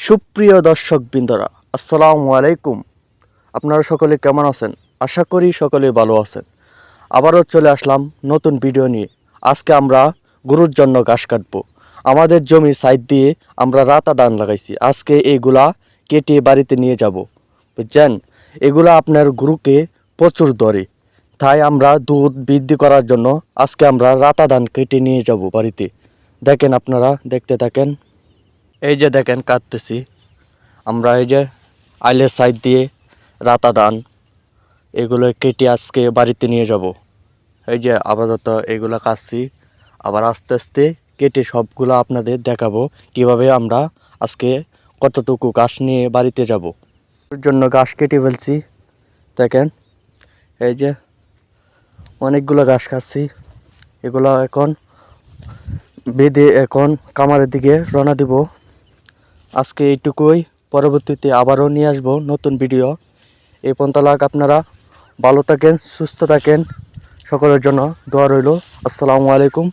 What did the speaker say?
সুপ্রিয় দর্শকবৃন্দরা, আসসালামু আলাইকুম। আপনারা সকলে কেমন আছেন? আশা করি সকলে ভালো আছেন। আবারও চলে আসলাম নতুন ভিডিও নিয়ে। আজকে আমরা গরুর জন্য ঘাস কাটবো। আমাদের জমি সাইড দিয়ে আমরা রাতা ধান লাগাইছি। আজকে এগুলা কেটে বাড়িতে নিয়ে যাব, বুঝছেন? এগুলা আপনার গরুকে প্রচুর ধরে, তাই আমরা দুধ বৃদ্ধি করার জন্য আজকে আমরা রাতা ধান কেটে নিয়ে যাব বাড়িতে। দেখেন, আপনারা দেখতে থাকেন। এই যে দেখেন কাটতেছি আমরা, এই যে আইলের সাইড দিয়ে রাতা ধান এগুলো কেটে আজকে বাড়িতে নিয়ে যাব। এই যে আপাতত এগুলো কাটছি, আবার আস্তে আস্তে কেটে সবগুলো আপনাদের দেখাবো কিভাবে আমরা আজকে কতটুকু ঘাস নিয়ে বাড়িতে যাব। ওর জন্য ঘাস কেটে ফেলছি, দেখেন। এই যে অনেকগুলো ঘাস খাচ্ছি, এগুলো এখন বেঁধে এখন কামারের দিকে রওনা দিব। আজকে এইটুকুই, পরবর্তীতে আবারও নিয়ে আসবো নতুন ভিডিও। এই পর্যন্ত আপনারা ভালো থাকেন, সুস্থ থাকেন, সকলের জন্য দোয়া রইল। আসসালামু আলাইকুম।